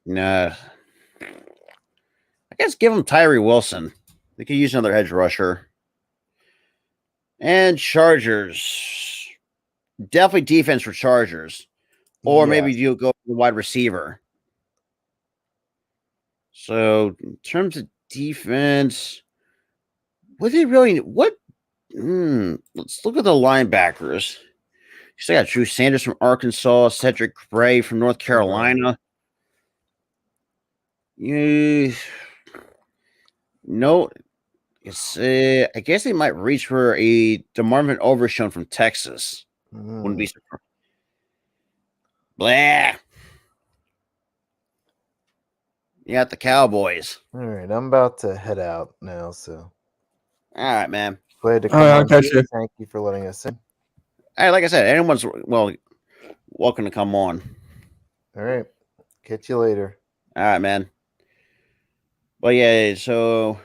I guess give him Tyree Wilson. They could use another edge rusher. And Chargers. Definitely defense for Chargers. Or maybe you'll go the wide receiver. So in terms of defense, let's look at the linebackers. You still got Drew Sanders from Arkansas, Cedric Gray from North Carolina. I guess they might reach for a DeMarvin Overshown from Texas. Wouldn't be surprised. Blah. You got the Cowboys. All right, I'm about to head out now, so. All right, man. Glad to come on. Thank you for letting us in. All right, like I said, anyone's welcome to come on. All right. Catch you later. All right, man. But yeah, so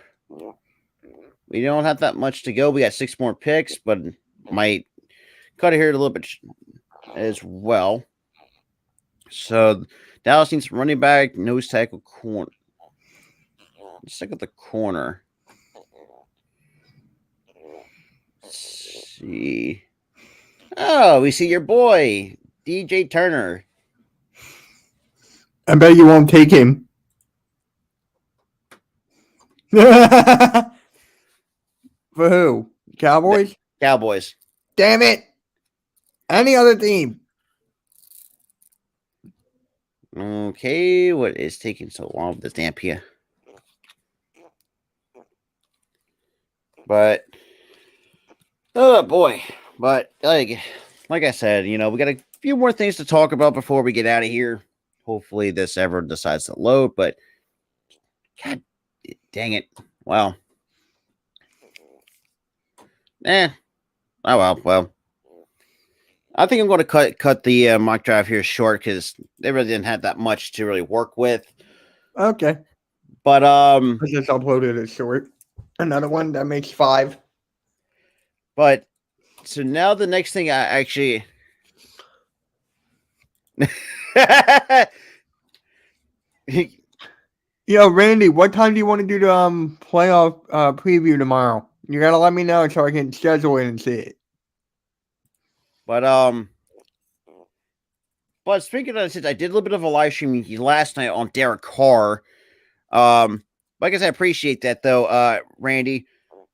we don't have that much to go. We got 6 more picks, but might cut it here a little bit as well. So Dallas needs running back, nose tackle, corner. Let's look at the corner. Let's see. Oh, we see your boy, DJ Turner. I bet you won't take him. For who? Cowboys? Cowboys. Damn it. Any other team. Okay, what is taking so long with this damn here? But oh boy. But like I said, we got a few more things to talk about before we get out of here. hopefully this ever decides to load, but God dang it. Well. Oh well. I think I'm going to cut the mock draft here short because they really didn't have that much to really work with. Okay. But I just uploaded it short. Another one that makes 5. But so now the next thing I actually Yo, Randy, what time do you want to do the playoff preview tomorrow? You gotta let me know so I can schedule it and see it. But speaking of this, I did a little bit of a live stream last night on Derek Carr. Like I said, I appreciate that though, Randy.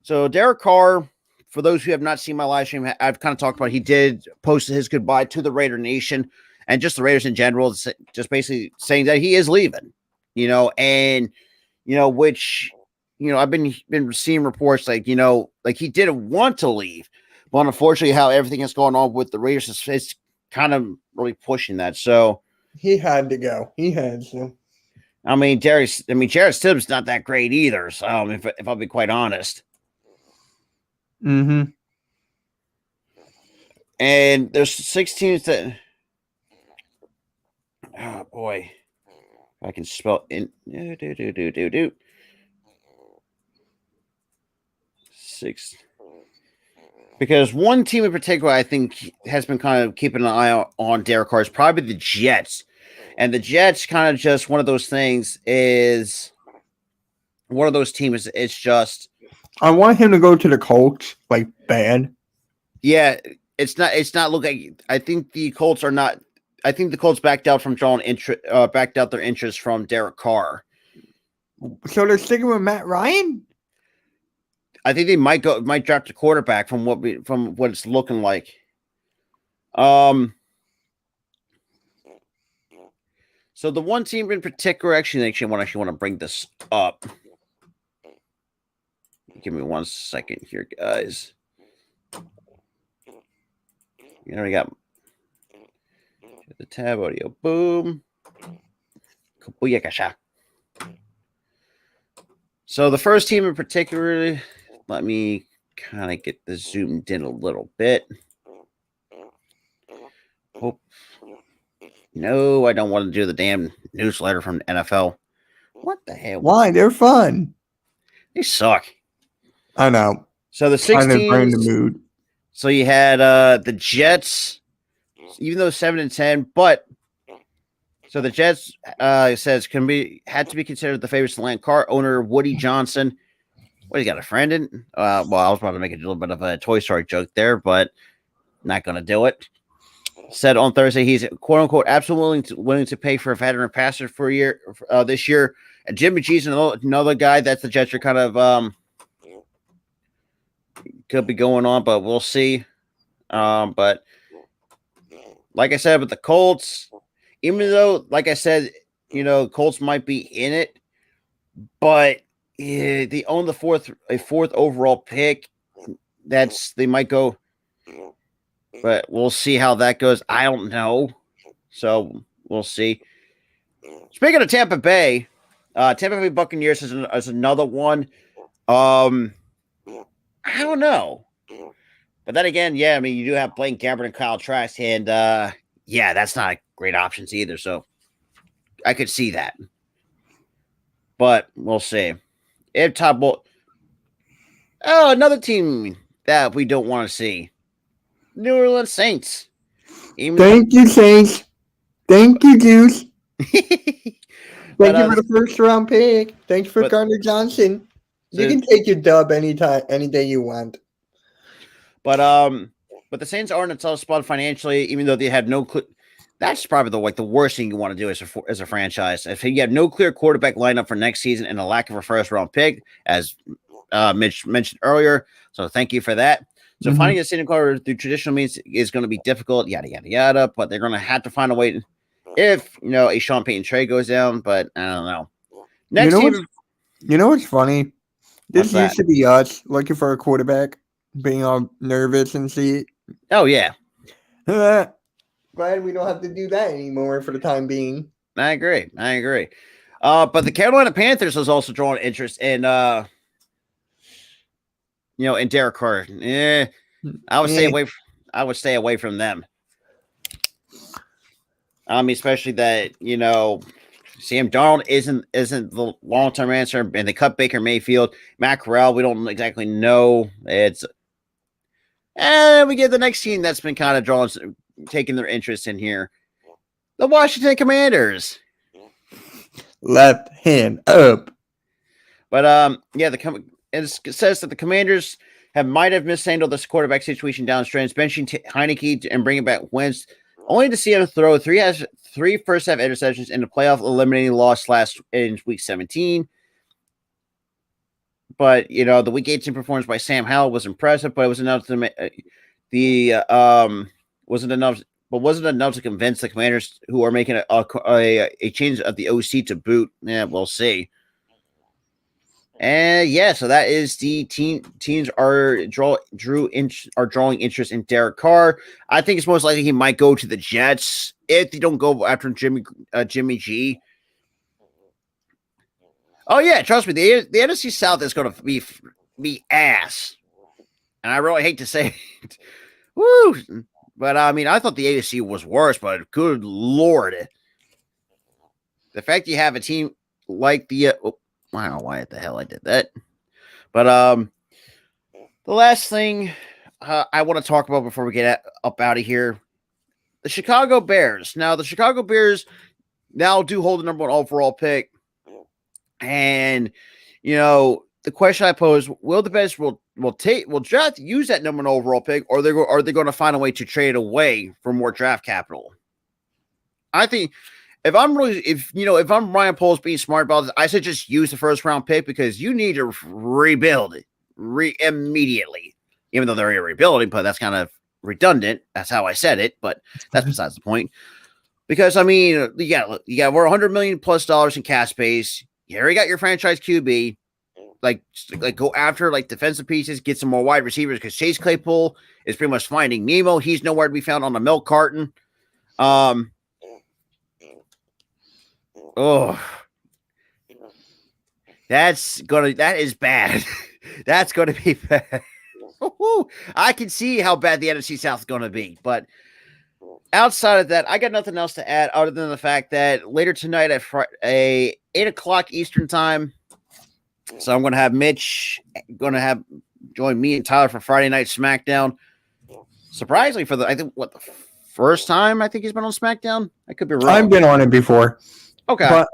So Derek Carr, for those who have not seen my live stream, I've kind of talked about. He did post his goodbye to the Raider Nation and just the Raiders in general, just basically saying that he is leaving. And which I've been seeing reports like he didn't want to leave, but unfortunately, how everything is going on with the Raiders is kind of really pushing that. So he had to go. He had to. I mean, Jarrett Stidham's not that great either. So if I'll be quite honest. Mm-hmm. And there's 6 teams that. Oh boy, I can spell in. 6. Because one team in particular, I think, has been kind of keeping an eye on Derek Carr is probably the Jets. And the Jets kind of just one of those things is one of those teams. It's just. I want him to go to the Colts, like bad. Yeah, it's not looking. I think the Colts are not. I think the Colts backed out from backed out their interest from Derek Carr. So they're sticking with Matt Ryan? I think they might draft a quarterback from what it's looking like. So the one team in particular, actually want to bring this up. Give me 1 second here, guys. We got the tab audio. Boom. So the first team in particular, let me kind of get this zoomed in a little bit. Oh, no, I don't want to do the damn newsletter from the NFL. What the hell? Why? They're fun. They suck. I know. So the 6 Kind of bring teams. the mood. So you had the Jets, even though 7-10, but so the Jets says had to be considered the favorites to land. Carr owner Woody Johnson. What, he's got a friend in? Well, I was about to make a little bit of a Toy Story joke there, but not going to do it. Said on Thursday he's quote unquote absolutely willing to pay for a veteran passer for a year this year. And Jimmy G's another guy that's the Jets are kind of could be going on, but we'll see. But like I said, with the Colts, even though, like I said, Colts might be in it, but they own a fourth overall pick. They might go, but we'll see how that goes. I don't know, so we'll see. Speaking of Tampa Bay Buccaneers is another one. I don't know. But then again, yeah, I mean, you do have Blaine Gabbert and Kyle Trask, and yeah, that's not great options either. So I could see that. But we'll see. If another team that we don't want to see. New Orleans Saints. Thank you, Saints. Thank you, Juice. Thank you for the first round pick. Thanks for Gardner Johnson. You can take your dub anytime, any day you want. But the Saints are in a tough spot financially, even though they have no clue. That's probably the worst thing you want to do as a franchise. If you have no clear quarterback lineup for next season and a lack of a first round pick, as Mitch mentioned earlier. So thank you for that. So finding a senior quarterback through traditional means is going to be difficult, yada, yada, yada. But they're going to have to find a way if, a Sean Payton trade goes down. But I don't know. Next team. You know what's funny? This used to be us looking for a quarterback, being all nervous and shit. Oh, yeah. Glad we don't have to do that anymore for the time being. I agree. But the Carolina Panthers has also drawn interest in in Derek Carr. I would stay away. I would stay away from them. I mean, especially that Sam Darnold isn't the long term answer, and they cut Baker Mayfield, Matt Corral. We don't exactly know. It's we get the next team that's been kind of taking their interest in here, the Washington Commanders. Left hand up. But it says that the Commanders might have mishandled this quarterback situation downstream, benching Heineke and bringing back Wentz, only to see him throw three first half interceptions in the playoff eliminating loss in week 17. But the week 18 performance by Sam Howell was impressive, but it was enough to wasn't enough to convince the Commanders, who are making a change of the OC to boot. Yeah, we'll see. And so that is the teams are drawing interest in Derek Carr. I think it's most likely he might go to the Jets if they don't go after Jimmy G. Oh yeah, trust me, the NFC South is going to be ass, and I really hate to say it. Woo! But I mean, I thought the AFC was worse, but good Lord, the fact you have a team like the I don't know why the hell I did that. But the last thing I want to talk about before we get up out of here, the Chicago Bears. Now, the Chicago Bears now do hold the number 1 overall pick. And, the question I pose, will the Bears will draft use that number 1 overall pick, or are they going to find a way to trade away for more draft capital? I think if I'm Ryan Poles being smart about this, I should just use the first round pick, because you need to rebuild it immediately. Even though they're already rebuilding, but that's kind of redundant. That's how I said it, but that's besides the point. Because I mean, you got over $100 million plus in cap space. You already got your franchise QB. Like go after defensive pieces, get some more wide receivers, because Chase Claypool is pretty much finding Nemo. He's nowhere to be found on the milk carton. That is bad. That's gonna be bad. I can see how bad the NFC South is gonna be, but outside of that, I got nothing else to add other than the fact that later tonight at 8:00 Eastern time. So I'm gonna have Mitch join me and Tyler for Friday Night SmackDown. Surprisingly, for the first time I think he's been on SmackDown. I could be wrong. I've been on it before. Okay. But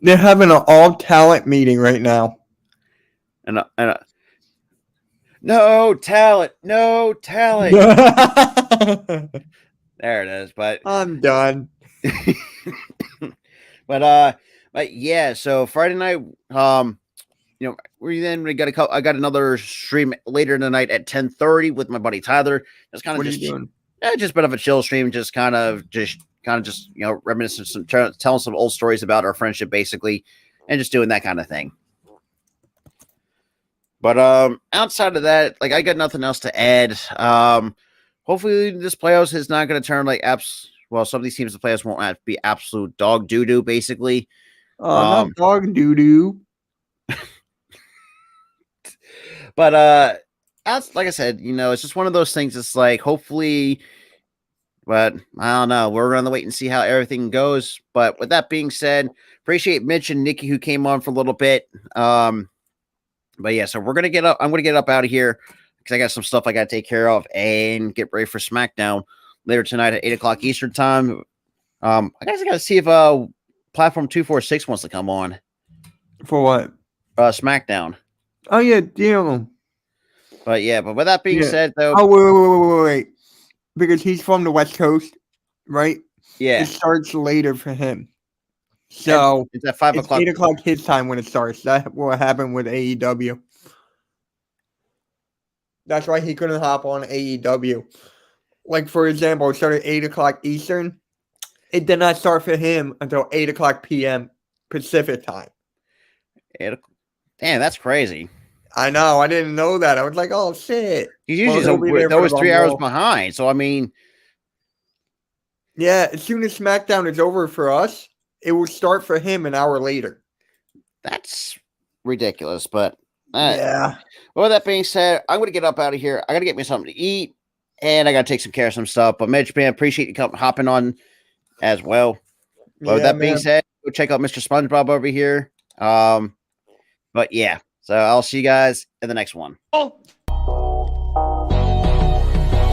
they're having an all talent meeting right now. And no talent. There it is. But I'm done. But yeah. So Friday night, I got another stream later in the night at 10:30 with my buddy Tyler. Just kind of doing? Just a bit of a chill stream. Just reminiscing, telling some old stories about our friendship, basically, and just doing that kind of thing. But outside of that, I got nothing else to add. Hopefully this playoffs is not going to turn some of these teams in the playoffs won't have to be absolute dog doo-doo, basically. Not dog doo-doo. But like I said, it's just one of those things. It's hopefully, but I don't know. We're going to wait and see how everything goes. But with that being said, appreciate Mitch and Nikki who came on for a little bit. But yeah, so we're going to get up. I'm going to get up out of here because I got some stuff I got to take care of and get ready for SmackDown later tonight at 8:00 Eastern time. I guess I got to see if Platform 246 wants to come on. For what? SmackDown. Oh, yeah, deal. But yeah, but with that being said, though. Oh, wait. Because he's from the West Coast, right? Yeah. It starts later for him. So it's at 5 o'clock. 8:00 his time when it starts. That will happen with AEW. That's why he couldn't hop on AEW. For example, it started 8:00 Eastern. It did not start for him until 8:00 p.m. Pacific time. Damn, that's crazy. I know. I didn't know that. I was like, oh, shit. He's usually always 3 hours behind. So, I mean, Yeah, as soon as SmackDown is over for us, it will start for him an hour later. That's ridiculous, but yeah. Well, with that being said, I'm going to get up out of here. I got to get me something to eat, and I got to take some care of some stuff. But Mitch, man, appreciate you hopping on as well. But with that being said, go check out Mr. SpongeBob over here. But yeah, so I'll see you guys in the next one.